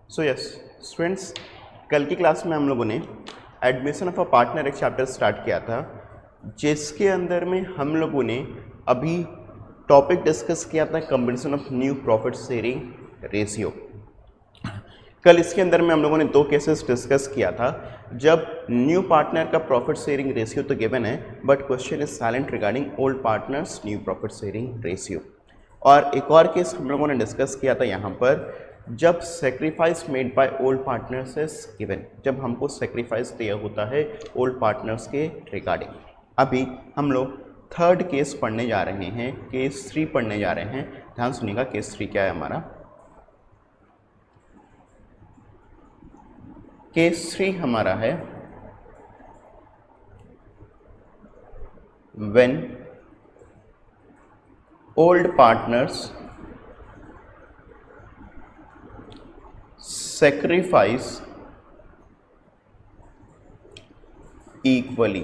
So yes students, कल की class में हम लोगों ने एडमिशन ऑफ अ पार्टनर एक चैप्टर स्टार्ट किया था, जिसके अंदर में हम लोगों ने अभी टॉपिक डिस्कस किया था combination of new profit sharing ratio. कल इसके अंदर में हम लोगों ने दो केसेस डिस्कस किया था, जब न्यू पार्टनर का प्रॉफिट शेयरिंग रेशियो तो गिवन है, but question is silent regarding old partners new profit sharing ratio. और एक और केस हम लोगों ने डिस्कस किया था यहाँ पर, जब sacrifice made by old partners is given, जब हमको सेक्रीफाइस दिया होता है ओल्ड पार्टनर्स के रिगार्डिंग। अभी हम लोग थर्ड केस पढ़ने जा रहे हैं, केस 3 पढ़ने जा रहे हैं। ध्यान सुनिएगा, केस 3 क्या है हमारा। केस 3 हमारा है when old partners sacrifice equally।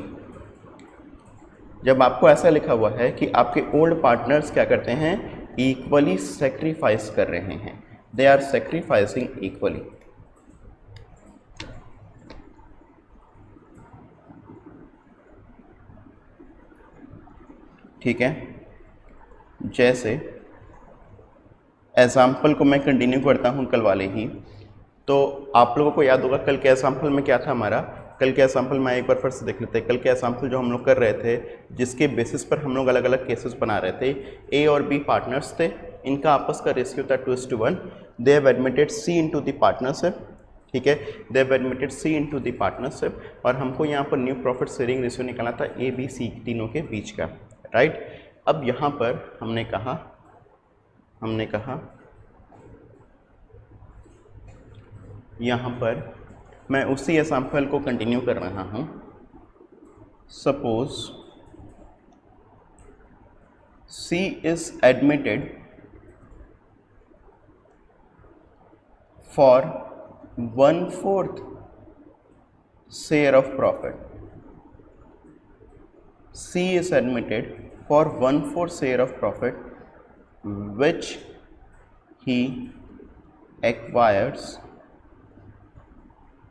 जब आपको ऐसा लिखा हुआ है कि आपके ओल्ड पार्टनर्स क्या करते हैं, इक्वली सेक्रीफाइस कर रहे हैं, दे आर सेक्रीफाइसिंग इक्वली। ठीक है, जैसे एग्जाम्पल को मैं कंटिन्यू करता हूँ कल वाले ही। तो आप लोगों को याद होगा कल के एग्जाम्पल में क्या था हमारा। कल के एग्जाम्पल में एक बार फिर से देख लेते हैं। कल के एग्जाम्पल जो हम लोग कर रहे थे, जिसके बेसिस पर हम लोग अलग अलग केसेस बना रहे थे। ए और बी पार्टनर्स थे, इनका आपस का रेशियो था 2:1। They have admitted C into the partnership. ठीक है, they have admitted C into the partnership. और हमको यहाँ पर न्यू प्रॉफिट शेयरिंग रेशियो निकालना था ए बी सी तीनों के बीच का। राइट, अब यहाँ पर हमने कहा यहाँ पर मैं उसी एग्जाम्पल को कंटिन्यू कर रहा हूँ। Suppose C is admitted for 1/4 share of profit. C is admitted for 1/4 share of profit which he acquires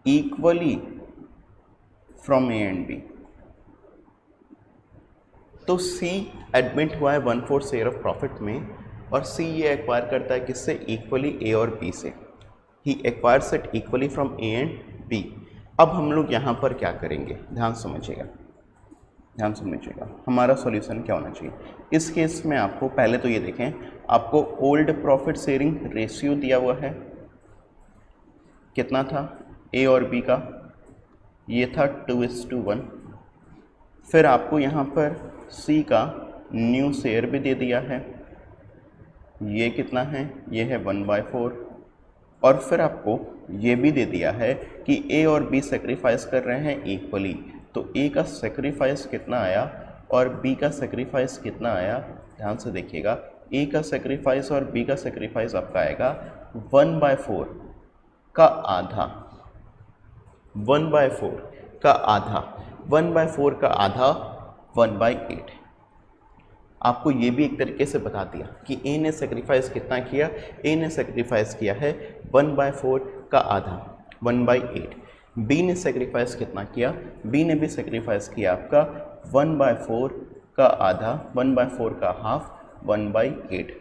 equally from A and B। तो C एडमिट हुआ है 1/4 शेयर ऑफ प्रॉफिट में, और C ये एक्वायर करता है किससे, इक्वली A और B से। He acquires it equally from A and B। अब हम लोग यहाँ पर क्या करेंगे, ध्यान समझिएगा हमारा सॉल्यूशन क्या होना चाहिए इस केस में। आपको पहले तो ये देखें, आपको ओल्ड प्रॉफिट शेयरिंग रेशियो दिया हुआ है, कितना था ए और बी का, ये था 2:1। फिर आपको यहाँ पर सी का न्यू शेयर भी दे दिया है, ये कितना है, ये है 1/4। और फिर आपको ये भी दे दिया है कि ए और बी सेक्रीफाइस कर रहे हैं इक्वली। तो ए का सेक्रीफाइस कितना आया और बी का सेक्रीफाइस कितना आया, ध्यान से देखिएगा। ए का सेक्रीफाइस और बी का सेक्रीफाइस आपका आएगा 1/4 का आधा, 1/4 का आधा, 1/4 का आधा 1/8। आपको ये भी एक तरीके से बता दिया कि ए ने सेक्रीफाइस कितना किया, ए ने सेक्रीफाइस किया है 1/4 का आधा 1/8। बी ने सेक्रीफाइस कितना किया, बी ने भी सेक्रीफाइस किया आपका 1/4 का आधा 1/4 का हाफ 1/8।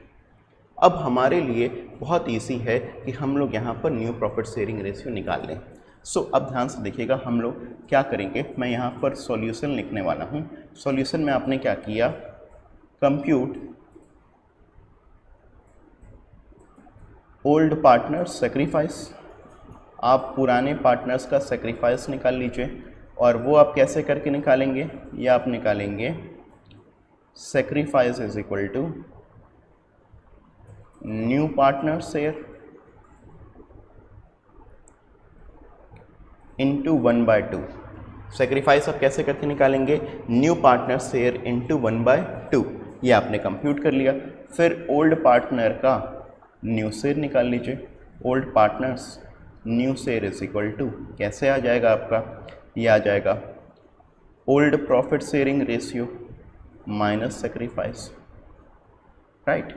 अब हमारे लिए बहुत इजी है कि हम लोग यहाँ पर न्यू प्रॉफिट शेयरिंग रेशियो निकाल लें। सो अब ध्यान से देखिएगा हम लोग क्या करेंगे। मैं यहाँ पर सॉल्यूशन लिखने वाला हूँ। सॉल्यूशन में आपने क्या किया, कंप्यूट ओल्ड पार्टनर्स सेक्रीफाइस। आप पुराने पार्टनर्स का सेक्रीफाइस निकाल लीजिए, और वो आप कैसे करके निकालेंगे, ये आप निकालेंगे sacrifice is equal to new partner share into 1/2। Sacrifice आप कैसे करके निकालेंगे, न्यू पार्टनर शेयर इंटू 1/2। ये आपने कंप्यूट कर लिया। फिर ओल्ड पार्टनर का न्यू शेयर निकाल लीजिए। Old partners new share is equal to, कैसे आ जाएगा आपका, ये आ जाएगा old profit sharing ratio minus sacrifice. Right,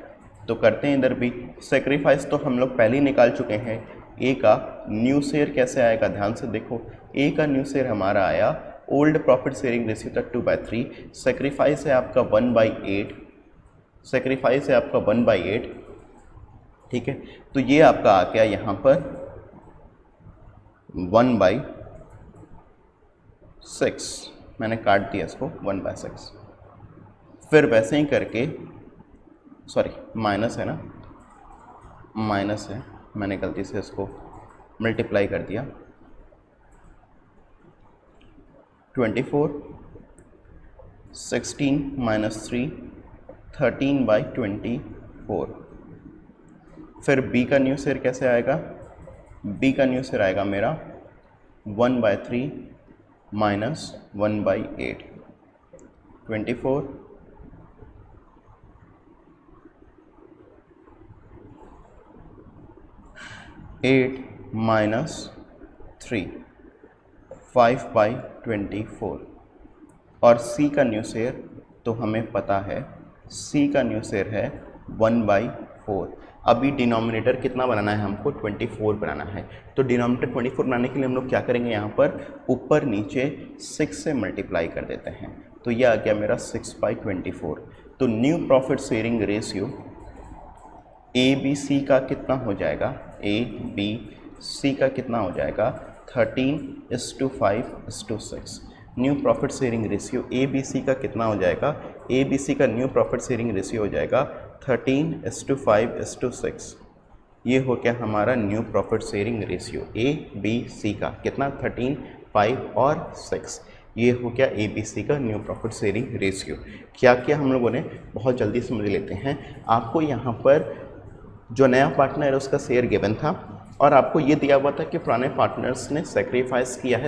तो करते हैं इधर भी। सेक्रीफाइस तो हम लोग पहले ही निकाल चुके हैं, ए का न्यू शेयर कैसे आएगा, ध्यान से देखो, ए का न्यू शेयर हमारा आया ओल्ड प्रॉफिट शेयरिंग रेशियो था 2/3, सेक्रीफाइस है आपका 1/8, सेक्रीफाइस है आपका 1/8, ठीक है। तो ये आपका आ गया यहाँ पर 1/6, मैंने काट दिया इसको 1/6। फिर वैसे ही करके, सॉरी माइनस है ना, माइनस है, मैंने गलती से इसको मल्टीप्लाई कर दिया, 24, 16 - 3, 13/24। फिर b का न्यू शेयर कैसे आएगा, b का न्यू शेयर आएगा मेरा 1/3 - 1/8, 24, 8 - 3, 5/24। और c का न्यू शेयर तो हमें पता है, c का न्यू शेयर है 1/4। अभी डिनोमिनेटर कितना बनाना है हमको, 24 बनाना है। तो डिनोमिनेटर 24 बनाने के लिए हम लोग क्या करेंगे, यहाँ पर ऊपर नीचे 6 से मल्टीप्लाई कर देते हैं। तो ये आ गया मेरा 6/24। तो new profit sharing ratio A B C का कितना हो जाएगा, ए बी सी का कितना हो जाएगा, 13:5:6। New profit sharing ratio A B C का कितना हो जाएगा, ए बी सी का न्यू प्रॉफिट शेयरिंग रेशियो हो जाएगा 13:5:6। ये हो गया हमारा new profit sharing ratio A B C का कितना, 13, 5 और 6। ये हो गया ए बी सी का न्यू प्रॉफिट शेयरिंग रेशियो। क्या किया हम लोगों ने, बहुत जल्दी समझ लेते हैं। आपको यहाँ पर जो नया पार्टनर है उसका शेयर गिवन था और आपको ये दिया हुआ था कि पुराने पार्टनर्स ने सेक्रीफाइस किया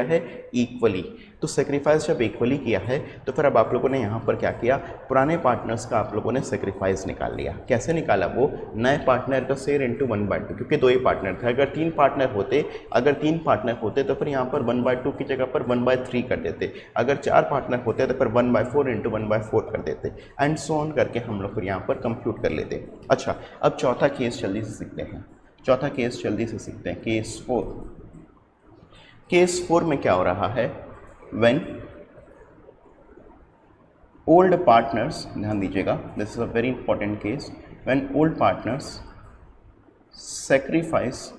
है इक्वली। तो सेक्रीफाइस जब इक्वली किया है तो फिर अब आप लोगों ने यहाँ पर क्या किया, पुराने पार्टनर्स का आप लोगों ने सेक्रीफाइस निकाल लिया। कैसे निकाला, वो नए पार्टनर का शेयर इंटू 1/2, क्योंकि 2 ही पार्टनर थे। अगर 3 पार्टनर होते तो फिर यहाँ पर 1/2 की जगह पर 1/3 कर देते। अगर 4 पार्टनर होते तो फिर 1/4 इंटू 1/4 कर देते, एंड सो ऑन करके हम लोग फिर यहाँ पर कंप्यूट कर लेते। अच्छा, अब चौथा केस जल्दी से सीखते हैं। केस 4। केस 4 में क्या हो रहा है, व्हेन ओल्ड पार्टनर्स, ध्यान दीजिएगा, this is a very important case, when old partners sacrifice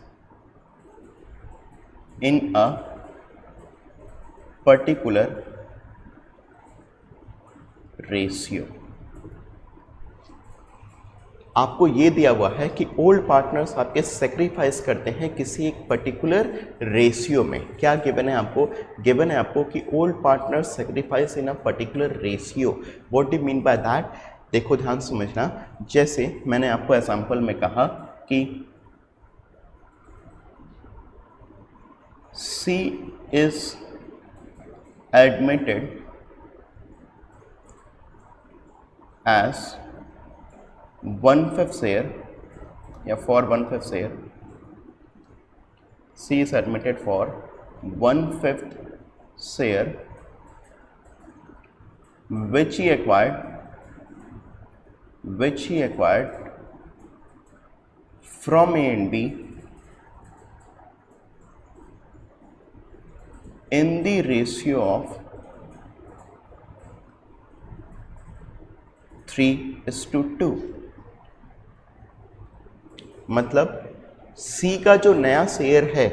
in a particular ratio. आपको ये दिया हुआ है कि ओल्ड पार्टनर्स आपके सेक्रीफाइस करते हैं किसी एक पर्टिकुलर रेशियो में। क्या गिवन है आपको, गिवन है आपको कि old partners sacrifice in a particular ratio. What do mean by that, देखो ध्यान समझना। जैसे मैंने आपको एग्जांपल में कहा कि C is admitted as 1/5 share या for 1/5 share, C is admitted for 1/5 share which he acquired from A and B in the ratio of 3:2। मतलब C का जो नया शेयर है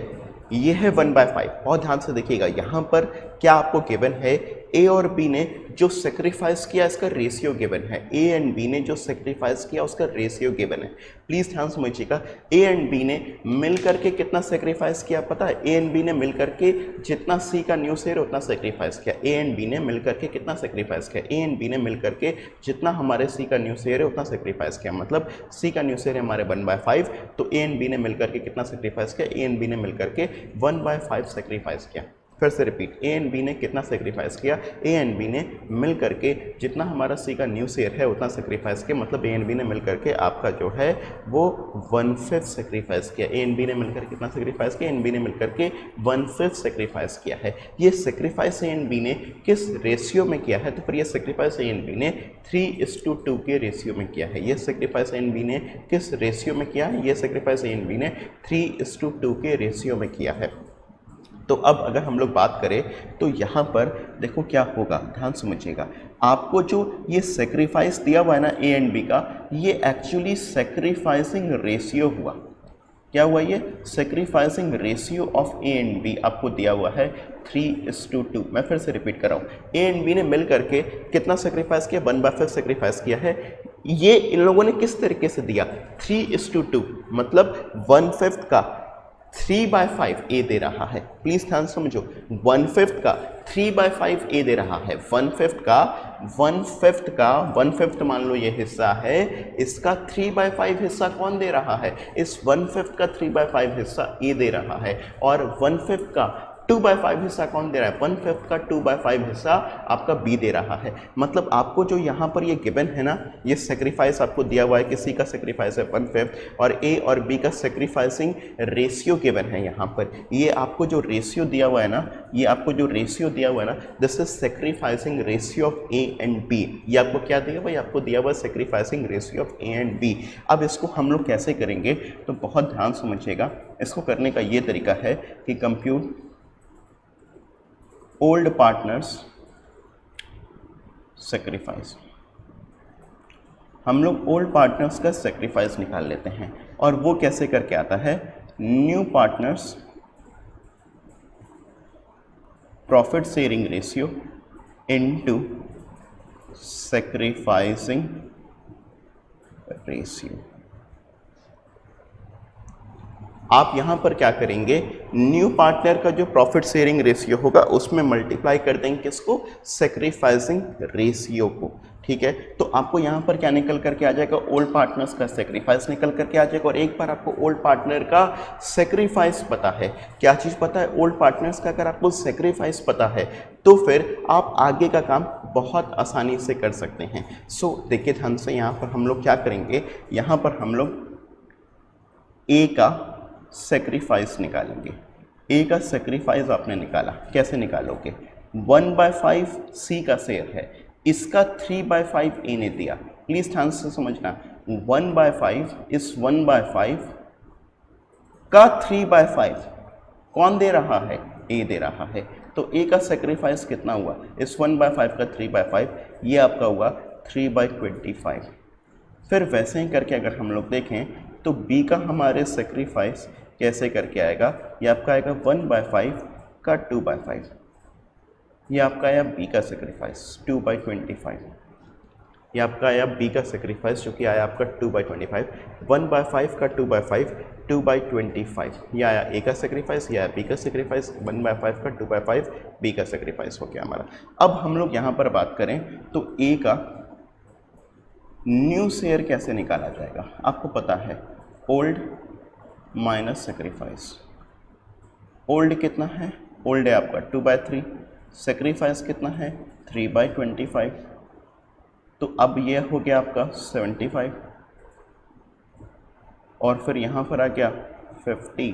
ये है 1/5। और ध्यान से देखिएगा, यहाँ पर क्या आपको गिवन है, ए और बी ने जो सेक्रीफाइस किया इसका रेशियो गिवन है। ए एंड बी ने जो सेक्रीफाइस किया उसका रेशियो गिवन है। प्लीज़ ध्यान समझिएगा, ए एंड बी ने मिल करके कितना सेक्रीफाइस किया पता है, ए एंड बी ने मिल करके जितना सी का न्यू शेयर उतना सेक्रीफाइस किया। ए एंड बी ने मिल करके कितना सेक्रीफाइस किया, ए एंड बी ने मिल करके जितना हमारे सी का न्यू शेयर है उतना सेक्रीफाइस किया। मतलब सी का न्यू शेयर है हमारे 1/5, तो ए एंड बी ने मिल करके कितना सेक्रीफाइस किया, ए एंड बी ने मिल करके 1/5 सेक्रीफाइस किया। फिर से रिपीट, ए एंड बी ने कितना सेक्रीफाइस किया, ए एंड बी ने मिल करके जितना हमारा सी का न्यू शेयर है उतना सेक्रीफाइस किया, मतलब ए एंड बी ने मिल करके आपका जो है वो 1/5 सेक्रीफाइस किया। ए एंड बी ने मिलकर कितना सेक्रीफाइस किया, ए एंड बी ने मिलकर के 1/5 सेक्रीफाइस किया है। ये सेक्रीफाइस ए एंड बी ने किस रेशियो में किया है, तो फिर ये सेक्रीफाइस ए एंड बी ने 3:2 के रेशियो में किया है। ये सेक्रीफाइस ए एंड बी ने किस रेशियो में किया है, ये सेक्रीफाइस ए एंड बी ने 3:2 के रेशियो में किया है। तो अब अगर हम लोग बात करें तो यहाँ पर देखो क्या होगा, ध्यान समझिएगा। आपको जो ये सेक्रीफाइस दिया हुआ है ना ए एंड बी का, ये एक्चुअली सेक्रीफाइसिंग रेशियो हुआ। क्या हुआ, ये sacrificing ratio of A and B आपको दिया हुआ है 3:2। मैं फिर से रिपीट कर रहा हूँ, ए एंड बी ने मिल करके कितना सेक्रीफाइस किया, 1/5 सेक्रीफाइस किया है। ये इन लोगों ने किस तरीके से दिया, 3:2, मतलब 1/5 का 3/5 ए दे रहा है। प्लीज ध्यान समझो, 1/5 का 3/5 ए दे रहा है। 1/5 का 1/5 मान लो ये हिस्सा है, इसका 3/5 हिस्सा कौन दे रहा है, इस 1/5 का 3/5 हिस्सा ए दे रहा है। और 1/5 का 2/5 हिस्सा कौन दे रहा है, 1/5 का 2/5 हिस्सा आपका बी दे रहा है। मतलब आपको जो यहाँ पर ये गिवन है ना, ये सेक्रीफाइस आपको दिया हुआ है कि सी का सेक्रीफाइस है 1/5 और ए और बी का सेक्रीफाइसिंग रेशियो गिवन है यहाँ पर। ये आपको जो रेशियो दिया हुआ है ना, ये आपको जो रेशियो दिया हुआ है ना, this is sacrificing ratio of A and B. ये आपको क्या दिया हुआ है, आपको दिया हुआ है sacrificing ratio of A and B. अब इसको हम लोग कैसे करेंगे, तो बहुत ध्यान समझिएगा। इसको करने का ये तरीका है कि कंप्यूट ओल्ड पार्टनर्स सेक्रीफाइस। हम लोग ओल्ड पार्टनर्स का सेक्रीफाइस निकाल लेते हैं, और वो कैसे करके आता है, new partners profit sharing ratio into sacrificing ratio. आप यहाँ पर क्या करेंगे, न्यू पार्टनर का जो प्रॉफिट शेयरिंग रेशियो होगा उसमें मल्टीप्लाई कर देंगे किसको, सेक्रीफाइसिंग रेशियो को। ठीक है, तो आपको यहाँ पर क्या निकल करके आ जाएगा, ओल्ड पार्टनर्स का सेक्रीफाइस निकल करके आ जाएगा। और एक बार आपको ओल्ड पार्टनर का सेक्रीफाइस पता है, क्या चीज़ पता है, ओल्ड पार्टनर्स का अगर आपको सेक्रीफाइस पता है तो फिर आप आगे का काम बहुत आसानी से कर सकते हैं। सो देखिए ध्यान से, यहाँ पर हम लोग क्या करेंगे, यहाँ पर हम लोग ए का सेक्रीफाइस निकालेंगे। ए का सेक्रीफाइस आपने निकाला, कैसे निकालोगे, 1/5 सी का शेयर है, इसका 3/5 ए ने दिया। प्लीज ध्यान से समझना, 1/5 इस 1/5 का 3/5 कौन दे रहा है, ए दे रहा है। तो ए का सेक्रीफाइस कितना हुआ, इस 1/5 का 3/5, ये आपका हुआ 3/25। फिर वैसे ही करके अगर हम लोग देखें तो बी का हमारे सेक्रीफाइस कैसे करके आएगा, ये आपका आएगा 1/5 का 2/5, ये आपका आया बी का सेक्रीफाइस 2/25, ये आपका आया बी का सेक्रीफाइस जो कि आया आपका 2/25, 1/5 का 2/5 2/25, ये आया ए का सेक्रीफाइस, ये आया बी का सेक्रीफाइस, 1/5 का 2/5 बी का सेक्रीफाइस हो गया हमारा। अब हम लोग यहाँ पर बात करें तो ए का न्यू शेयर कैसे निकाला जाएगा, आपको पता है, ओल्ड माइनस सेक्रीफाइस। ओल्ड कितना है, ओल्ड है आपका 2/3, सेक्रीफाइस कितना है 3/25, तो अब ये हो गया आपका 75, और फिर यहाँ पर आ गया 50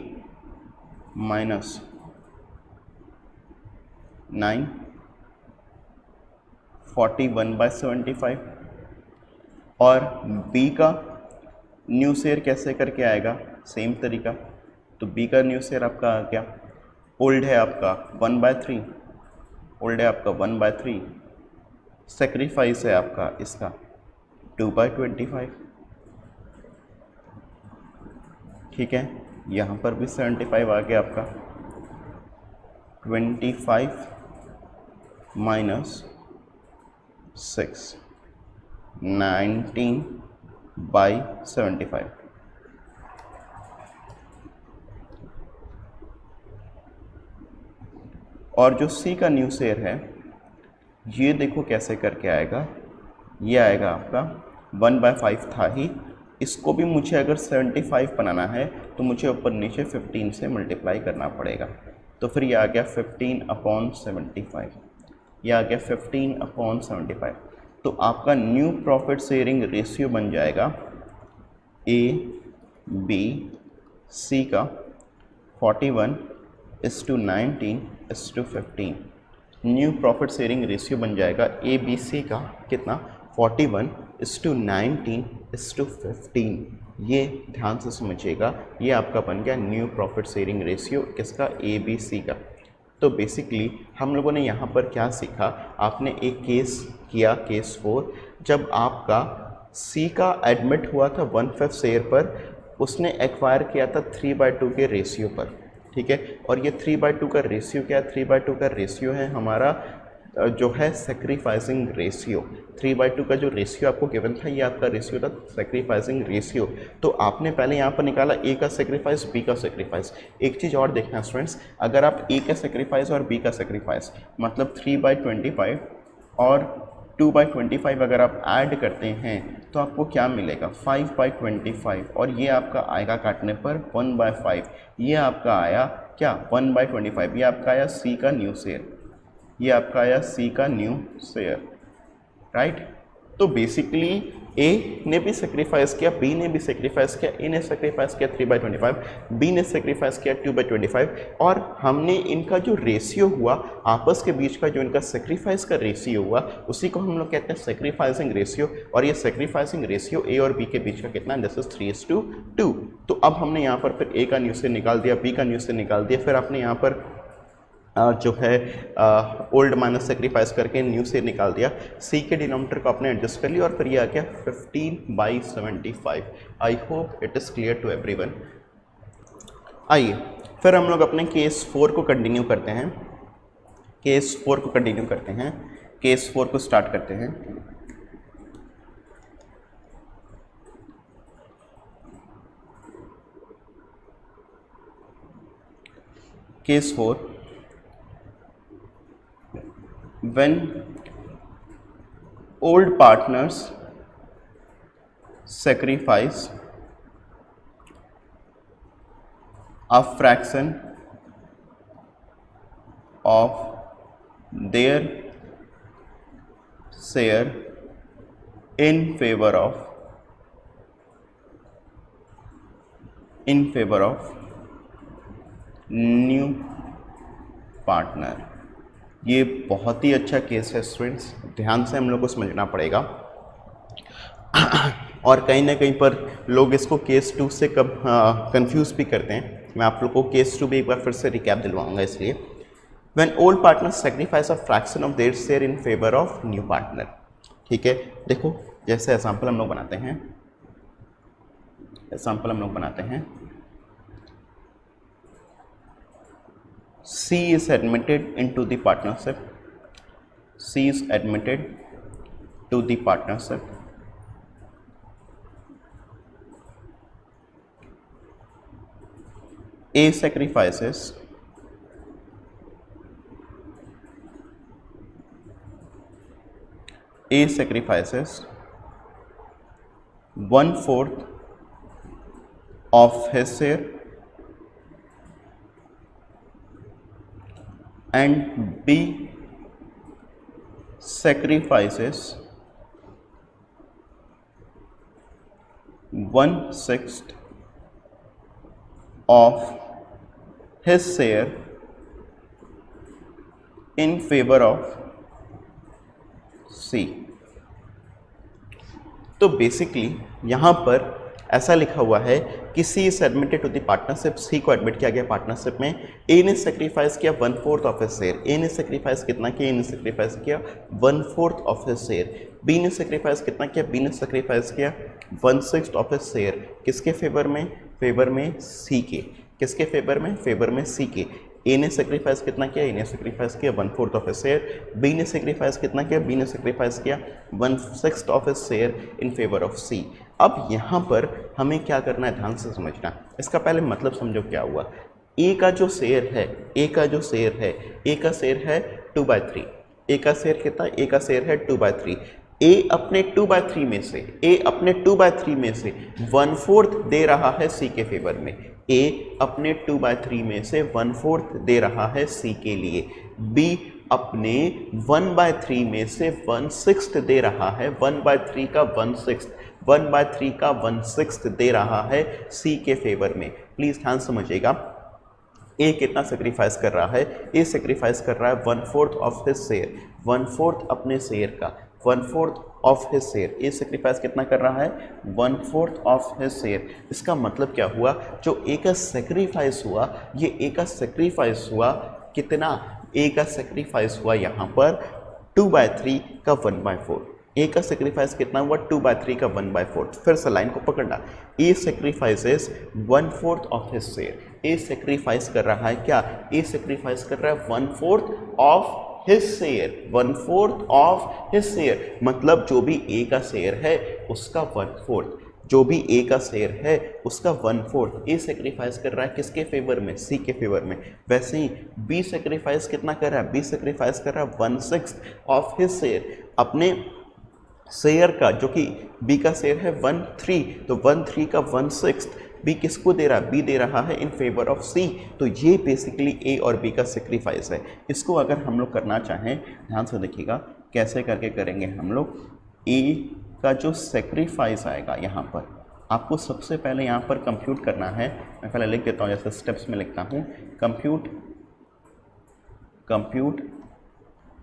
माइनस 9, 41/75। और बी का न्यू शेयर कैसे करके आएगा, सेम तरीका। तो बी का न्यू शेयर आपका आ गया, ओल्ड है आपका 1/3, ओल्ड है आपका 1/3, सेक्रीफाइस है आपका इसका 2/25। ठीक है, यहाँ पर भी 75 आ गया आपका, 25 माइनस 6, 19/75। और जो सी का न्यू शेयर है ये देखो कैसे करके आएगा, ये आएगा आपका 1/5 था ही, इसको भी मुझे अगर 75 बनाना है तो मुझे ऊपर नीचे 15 से मल्टीप्लाई करना पड़ेगा। तो फिर ये आ गया 15/75, ये आ गया 15/75। तो आपका न्यू प्रॉफिट शेयरिंग रेशियो बन जाएगा ABC का 41:19:15। न्यू प्रॉफिट शेयरिंग रेशियो बन जाएगा ABC का कितना 41:19:15। ये ध्यान से समझिएगा, ये आपका बन गया न्यू प्रॉफिट शेयरिंग रेशियो किसका ABC का। तो बेसिकली हम लोगों ने यहाँ पर क्या सीखा, आपने एक केस किया केस 4, जब आपका C का एडमिट हुआ था 1/5 शेयर पर, उसने एक्वायर किया था 3/2 के रेशियो पर, ठीक है। और ये 3/2 का रेशियो क्या है, 3/2 का रेशियो है हमारा जो है सेक्रीफाइसिंग रेशियो। 3/2 का जो रेशियो आपको गिवन था, ये आपका रेशियो था सेक्रीफाइसिंग रेशियो। तो आपने पहले यहाँ पर निकाला ए का सेक्रीफाइस, बी का सेक्रीफाइस। एक चीज़ और देखना स्टूडेंट्स, अगर आप ए का सेक्रीफाइस और बी का सेक्रीफाइस मतलब 3/25 और 2/25 अगर आप ऐड करते हैं तो आपको क्या मिलेगा 5/25, और ये आपका आएगा काटने पर 1/5। ये आपका आया क्या 1/25, ये आपका आया सी का न्यू शेयर, ये आपका आया सी का न्यू शेयर, राइट। तो बेसिकली ए ने भी सेक्रीफाइस किया, बी ने भी सेक्रीफाइस किया, ए ने सेक्रीफाइस किया 3/25, बी ने सेक्रीफाइस किया 2/25, और हमने इनका जो रेशियो हुआ आपस के बीच का, जो इनका सेक्रीफाइस का रेशियो हुआ, उसी को हम लोग कहते हैं सेक्रीफाइसिंग रेशियो। और ये सेक्रीफाइसिंग रेशियो ए और बी के बीच का कितना, दिस इज 3:2। तो अब हमने यहाँ पर फिर ए का न्यू शेयर निकाल दिया, बी का न्यू शेयर निकाल दिया, फिर आपने यहाँ पर जो है ओल्ड माइनस सेक्रीफाइस करके न्यू से निकाल दिया, सी के डिनोमिनेटर को आपने एडजस्ट कर लिया, और फिर ये आ गया 15/75। I hope it is clear to everyone. आइए फिर हम लोग अपने केस 4 को कंटिन्यू करते हैं, केस 4 को कंटिन्यू करते हैं, केस 4 को स्टार्ट करते हैं। Case 4, when old partners sacrifice a fraction of their share in favor of new partner। ये बहुत ही अच्छा केस है स्टूडेंट्स, ध्यान से हम लोग को समझना पड़ेगा। और कहीं ना कहीं पर लोग इसको केस 2 से कब कंफ्यूज भी करते हैं। मैं आप लोग को केस 2 भी एक बार फिर से रिकैप दिलवाऊंगा। इसलिए when old partner sacrifice a fraction of their share in favour of new partner, ठीक है। देखो जैसे एग्जाम्पल हम लोग बनाते हैं, C is admitted into the partnership. C is admitted to the partnership. A sacrifices 1/4 of his share, and B sacrifices 1/6 of his share in favor of C। तो basically यहाँ पर ऐसा लिखा हुआ है कि C is admitted to the partnership, C को admit किया गया पार्टनरशिप में। A ने सेक्रीफाइस किया 1/4 ऑफ हिज शेयर, A ने सेक्रीफाइस कितना किया, A ने सेक्रीफाइस किया 1/4 ऑफ हिज शेयर। B ने सेक्रीफाइस कितना किया, B ने सेक्रीफाइस किया 1/6 ऑफ हिज शेयर। किसके फेवर में, फेवर में C के। किसके फेवर में, फेवर में C के। A ने सेक्रीफाइस कितना किया, A ने सेक्रीफाइस किया 1/4 ऑफ हिज शेयर। B ने सेक्रीफाइस कितना किया, B ने सेक्रीफाइस किया 1/6 of his share in favour of C। अब यहाँ पर हमें क्या करना है, ध्यान से समझना। इसका पहले मतलब समझो क्या हुआ। A का जो शेयर है, A का जो शेयर है, A का शेयर है 2/3। A का शेयर कितना, A का शेयर है 2/3। ए अपने 2/3 में से 1/4 दे रहा है सी के फेवर में। ए अपने 2/3 में से 1/4 दे रहा है सी के लिए। बी अपने 1/3 में से 1/6 दे रहा है, 1/3 का 1/6 दे रहा है सी के फेवर में। प्लीज ध्यान समझिएगा, ए कितना सेक्रीफाइस कर रहा है? ए सेक्रीफाइस कर रहा है 1/4 ऑफ हिज शेयर, 1/4 अपने शेयर का, 1/4 of his share. A sacrifice कितना कर रहा है? 1/4 ऑफ हिज शेयर। इसका मतलब क्या हुआ? जो ए का सेक्रीफाइस हुआ, ये ए का सेक्रीफाइस हुआ कितना? ए का सेक्रीफाइस हुआ यहाँ पर 2/3 का 1/4। ए का सेक्रीफाइस कितना हुआ? 2/3 का 1/4। फिर से लाइन को पकड़ना। A sacrifices 1/4 of his share. A sacrifice कर रहा है क्या? ए सेक्रीफाइस कर रहा है 1/4 of his share, 1/4 of his share. मतलब जो भी ए का शेयर है उसका 1/4, जो भी ए का शेयर है उसका 1/4 ए सेक्रीफाइस कर रहा है किसके फेवर में? सी के फेवर में। वैसे ही बी सेक्रीफाइस कितना कर रहा है? बी सेक्रीफाइस कर रहा है 1/6 ऑफ हिज शेयर, अपने शेयर का, जो कि बी का शेयर है 1/3, तो 1/3 का 1/6 बी किसको दे रहा है? बी दे रहा है इन फेवर ऑफ सी। तो ये बेसिकली ए और बी का सेक्रीफाइस है। इसको अगर हम लोग करना चाहें, ध्यान से देखिएगा कैसे करके करेंगे हम लोग। ए का जो सेक्रीफाइस आएगा यहाँ पर, आपको सबसे पहले यहाँ पर कंप्यूट करना है। मैं पहले लिख देता हूँ, जैसे स्टेप्स में लिखता हूँ। Compute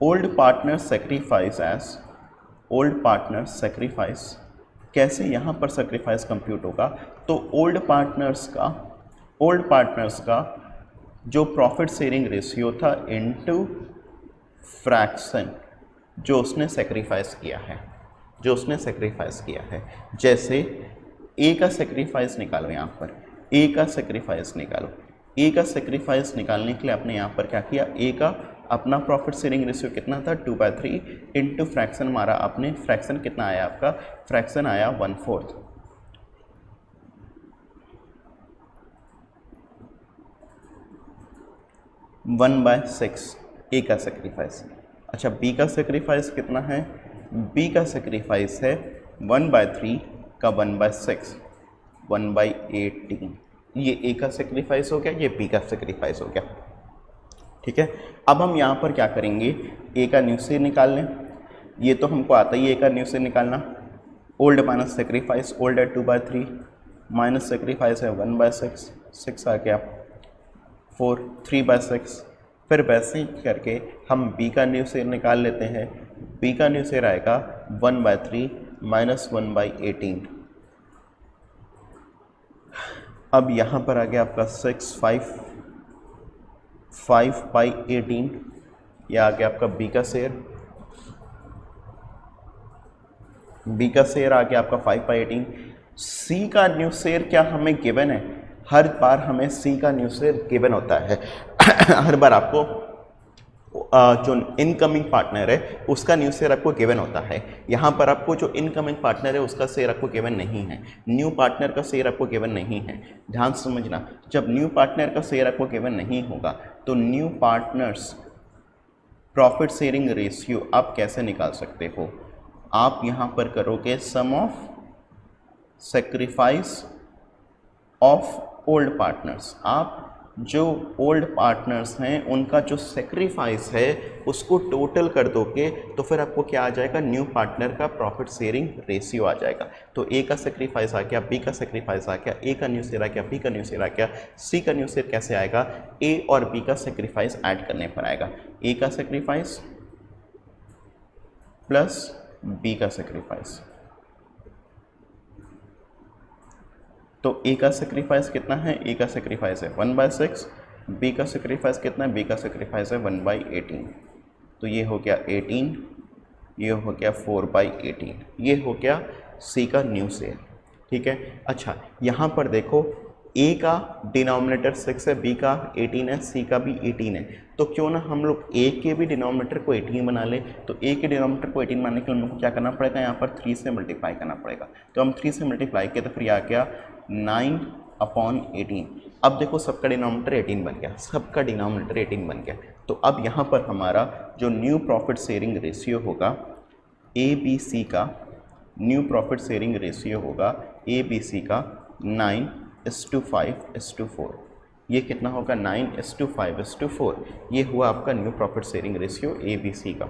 old partner sacrifice as old partner sacrifice. कैसे यहाँ पर सेक्रीफाइस कंप्यूट होगा? तो ओल्ड पार्टनर्स का जो प्रॉफिट शेयरिंग रेशियो था इनटू फ्रैक्शन जो उसने सेक्रीफाइस किया है, जैसे ए का सेक्रीफाइस निकालो। यहाँ पर ए का सेक्रीफाइस निकालने के लिए आपने यहाँ पर क्या किया? ए का अपना प्रॉफिट शेयरिंग रेशियो कितना था? 2/3 इंटू फ्रैक्शन मारा आपने। फ्रैक्शन कितना आया आपका? फ्रैक्शन आया 1/4। 1/6 ए का सेक्रीफाइस। अच्छा, बी का सेक्रीफाइस कितना है? बी का सेक्रीफाइस है 1/3 का 1/6, 1/18। ये ए का सेक्रीफाइस हो गया, ये बी का सेक्रीफाइस हो गया। ठीक है, अब हम यहाँ पर क्या करेंगे? ए का न्यू शेयर निकाल लें। ये तो हमको आता ही, ए का न्यू शेयर निकालना। ओल्ड माइनस सेक्रीफाइस, ओल्ड है 2/3 माइनस सेक्रीफाइस है 1/6, 6 आ गया 4, 3/6। फिर वैसे ही करके हम बी का न्यू शेयर निकाल लेते हैं। बी का न्यू शेयर आएगा 1/3 माइनस 1/18। अब यहाँ पर आ गया आपका 6, 5/18। यह आ गया आपका बी का शेयर। बी का शेयर आ गया आपका 5/18। सी का न्यू शेयर क्या हमें गिवन है? हर बार हमें सी का न्यू शेयर गिवन होता है। हर बार आपको जो इनकमिंग पार्टनर है उसका न्यू शेयर आपको गिवन होता है। यहाँ पर आपको जो इनकमिंग पार्टनर है उसका शेयर आपको गिवन नहीं है, न्यू पार्टनर का शेयर आपको गिवन नहीं है। ध्यान समझना, जब न्यू पार्टनर का शेयर आपको गिवन नहीं होगा तो new partners profit sharing ratio आप कैसे निकाल सकते हो? आप यहाँ पर करोगे sum of sacrifice of old partners. आप जो ओल्ड पार्टनर्स हैं उनका जो सेक्रीफाइस है उसको टोटल कर दोगे तो फिर आपको क्या आ जाएगा? न्यू पार्टनर का प्रॉफिट शेयरिंग रेशियो आ जाएगा। तो ए का सेक्रीफाइस आ गया, बी का सेक्रीफाइस आ गया, ए का न्यू शेयर आ गया, बी का न्यू शेयर आ गया। सी का न्यू शेयर कैसे आएगा? ए और बी का सेक्रीफाइस ऐड करने पर आएगा। ए का सेक्रीफाइस प्लस बी का सेक्रीफाइस। तो ए का सेक्रीफाइस कितना है? ए का सेक्रीफाइस है 1/6। बी का सेक्रीफाइस कितना है? बी का सेक्रीफाइस है 1/18। तो ये हो गया 18, ये हो गया 4/18, ये हो गया सी का न्यू शेयर। ठीक है, अच्छा यहाँ पर देखो ए का डिनोमिनेटर 6 है, बी का 18 है, सी का भी 18 है। तो क्यों ना हम लोग ए के भी डिनोमिनेटर को 18 बना ले। तो ए के डिनोमिनेटर को 18 बनाने के लिए हम लोग को क्या करना पड़ेगा? यहाँ पर 3 से मल्टीप्लाई करना पड़ेगा। तो हम 3 से मल्टीप्लाई किया तो फिर आ गया 9/18। अब देखो सबका डिनोमिनेटर 18 बन गया, सबका डिनोमिनेटर 18 बन गया। तो अब यहाँ पर हमारा जो न्यू प्रॉफिट शेयरिंग रेशियो होगा ए बी सी का न्यू प्रॉफिट शेयरिंग रेशियो होगा ए बी सी का 9:5:4। ये कितना होगा 9:5:4। ये हुआ आपका new profit sharing ratio A B C का।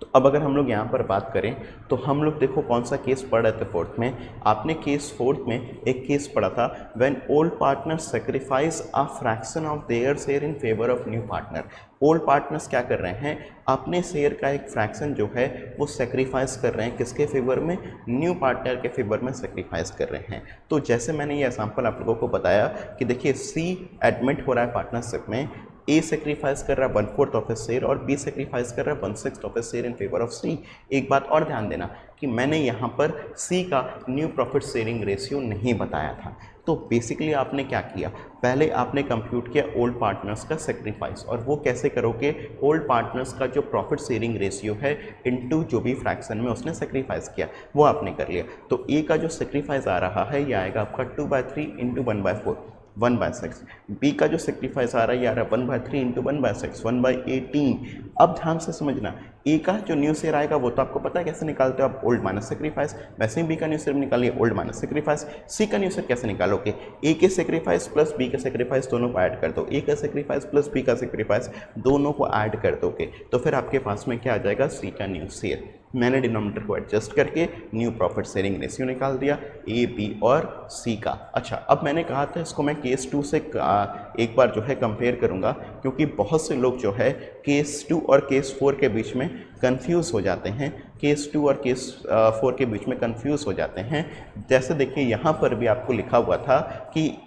तो अब अगर हम लोग यहाँ पर बात करें तो हम लोग देखो कौन सा केस पढ़ रहे थे फोर्थ में। आपने केस फोर्थ में एक केस पढ़ा था, when old partner sacrifice a fraction of their share in favour of new partner. Old partners क्या कर रहे हैं, अपने शेयर का एक फ्रैक्शन जो है वो सेक्रीफाइस कर रहे हैं, किसके फेवर में, न्यू पार्टनर के फेवर में सेक्रीफाइस कर रहे हैं। तो जैसे मैंने ये एग्जांपल आप लोगों को बताया कि देखिए सी एडमिट हो रहा है पार्टनरशिप में, ए सेक्रीफाइस कर रहा है 1/4 ऑफ हिज शेयर और बी सेक्रीफाइस कर रहा है 1/6 of his share in favour of C. एक बात और ध्यान देना कि मैंने यहाँ पर सी का न्यू प्रॉफिट शेयरिंग रेशियो नहीं बताया था। तो बेसिकली आपने क्या किया, पहले आपने कंप्यूट किया ओल्ड पार्टनर्स का सेक्रीफाइस, और वो कैसे करोगे, ओल्ड पार्टनर्स का जो प्रॉफिट शेयरिंग रेशियो है इनटू जो भी फ्रैक्शन में उसने सेक्रीफाइस किया वो आपने कर लिया। तो ए का जो सेक्रीफाइस आ रहा है ये आएगा आपका 2/3 इंटू 1/4 1/6। बी का जो सेक्रीफाइस आ रहा है ये आ रहा है 1/3 इंटू 1/6 1/18। अब ध्यान से समझना, ए का जो न्यू शेयर आएगा वो तो आपको पता है कैसे निकालते हो आप, ओल्ड माइनस सेक्रीफाइस। वैसे ही बी का न्यू शेयर निकालिए, ओल्ड माइनस सेक्रीफाइस। सी का न्यू शेयर कैसे निकालोगे, ए के सेक्रीफाइस प्लस बी का सेक्रीफाइस दोनों को ऐड कर दो, ए का सेक्रीफाइस प्लस बी का सेक्रीफाइस दोनों को ऐड कर दोगे तो फिर आपके पास में क्या आ जाएगा, सी का न्यू शेयर। मैंने डिनोमिनेटर को एडजस्ट करके न्यू प्रॉफिट शेयरिंग रेशियो निकाल दिया ए बी और सी का। अच्छा, अब मैंने कहा था इसको मैं केस 2 से एक बार जो है कंपेयर करूंगा, क्योंकि बहुत से लोग जो है केस 2 और केस 4 के बीच में कंफ्यूज हो जाते हैं, केस 2 और केस 4 के बीच में कंफ्यूज हो जाते हैं। जैसे देखिए यहाँ पर भी आपको लिखा हुआ था कि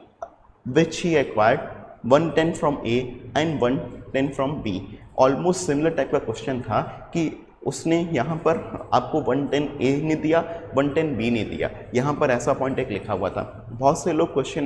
which he acquired 110 from A and 110 from B. Almost similar type का क्वेश्चन था कि उसने यहाँ पर आपको 110 ए नहीं दिया, 110 बी नहीं दिया, यहाँ पर ऐसा पॉइंट एक लिखा हुआ था। बहुत से लोग केस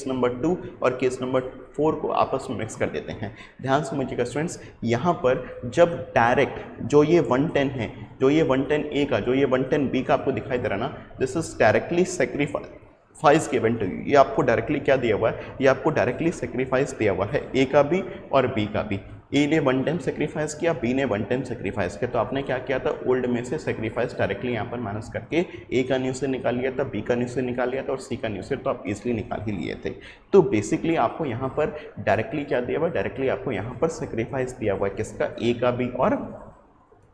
नंबर 2 और केस नंबर 4 को आपस में मिक्स कर देते हैं। ध्यान से समझिएगा स्टूडेंट्स, यहाँ पर जब डायरेक्ट जो ये 110 है, जो ये 110 ए का, जो ये 110 बी का आपको दिखाई दे रहा ना, this is directly sacrifice given to you. ये आपको डायरेक्टली क्या दिया हुआ है, ये आपको डायरेक्टली सेक्रीफाइस दिया हुआ है, ए का भी और बी का भी। ए ने 1 टाइम सेक्रीफाइस किया, बी ने 1 टाइम सेक्रीफाइस किया, तो आपने क्या किया था, ओल्ड में से सेक्रीफाइस डायरेक्टली यहाँ पर माइनस करके ए का न्यू शेयर निकाल लिया था, बी का न्यू शेयर निकाल लिया था और सी का न्यू शेयर तो आप इजीली निकाल ही लिए थे। तो बेसिकली आपको यहाँ पर डायरेक्टली क्या दिया हुआ, डायरेक्टली आपको यहाँ पर सेक्रीफाइस दिया हुआ है, किसका, ए का भी और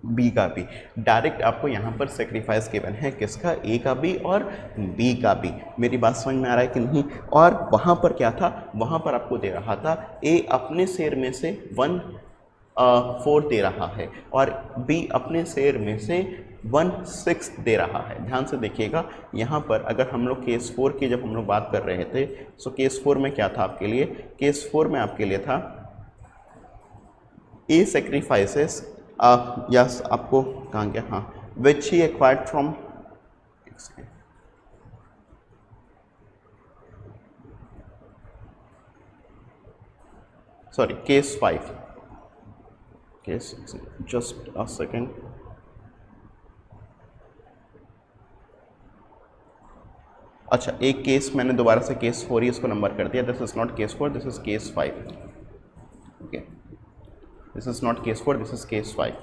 बी का भी। डायरेक्ट आपको यहाँ पर सेक्रीफाइस गिवन है, किसका, ए का भी और बी का भी। मेरी बात समझ में आ रहा है कि नहीं। और वहाँ पर क्या था, वहाँ पर आपको दे रहा था ए अपने शेयर में से 1/4 दे रहा है और बी अपने शेयर में से 1/6 दे रहा है। ध्यान से देखिएगा, यहाँ पर अगर हम लोग केस 4 की जब हम लोग बात कर रहे थे, सो केस 4 में क्या था आपके लिए, केस 4 में आपके लिए था ए सेक्रीफाइसेस, यस आपको कहाँ गया, हाँ, which he acquired from, sorry case 5, case, just a second, अच्छा एक केस मैंने दोबारा से केस 4 ही इसको नंबर कर दिया, this is not case 4, this is case 5, okay, this is not case 4, this is case 5,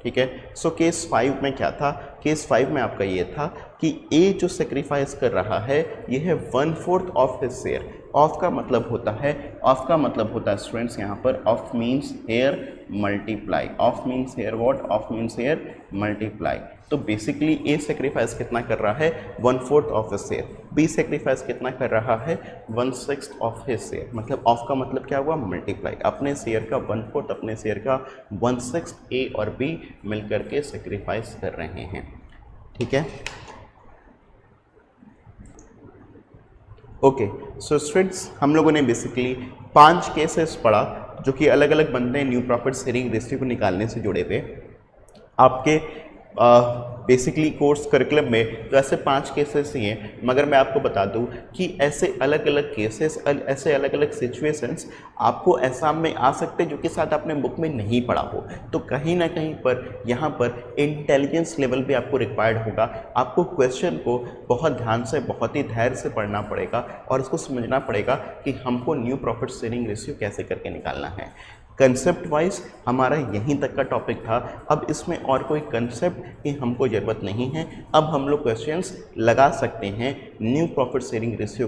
ठीक है। सो केस 5 में क्या था, केस 5 में आपका ये था कि ए जो सेक्रीफाइस कर रहा है ये है 1/4 ऑफ हिज शेयर। ऑफ का मतलब होता है, ऑफ का मतलब होता है स्टूडेंट्स यहाँ पर, of means here multiply, of means here what, of means here multiply. तो बेसिकली ए सेक्रीफाइस कितना कर रहा है, 1/4 of his share, B sacrifice कितना कर रहा है, 1/6 ऑफ हिज शेयर। मतलब ऑफ का मतलब क्या हुआ, मल्टीप्लाई, अपने शेयर का 1/4, अपने शेयर का 1/6 ए और बी मिलकर के सेक्रीफाइस कर रहे हैं, ठीक है। ओके, सो स्टूडेंट्स हम लोगों ने बेसिकली 5 केसेस पढ़ा जो कि अलग अलग बनते हैं न्यू प्रॉफिट शेयरिंग रेशियो को निकालने से जुड़े हुए। आपके बेसिकली कोर्स करिकुलम में तो ऐसे 5 केसेस ही हैं, मगर मैं आपको बता दूं कि ऐसे अलग अलग केसेस, ऐसे अलग अलग सिचुएशंस आपको एग्जाम में आ सकते हैं जो कि शायद आपने बुक में नहीं पढ़ा हो। तो कहीं ना कहीं पर यहाँ पर इंटेलिजेंस लेवल भी आपको रिक्वायर्ड होगा। आपको क्वेश्चन को बहुत ध्यान से, बहुत ही धैर्य से पढ़ना पड़ेगा और उसको समझना पड़ेगा कि हमको न्यू प्रॉफिट शेयरिंग रेशियो कैसे करके निकालना है। कंसेप्ट वाइज हमारा यहीं तक का टॉपिक था। अब इसमें और कोई कंसेप्ट की हमको ज़रूरत नहीं है। अब हम लोग क्वेश्चंस लगा सकते हैं न्यू प्रॉफिट शेयरिंग रेशियो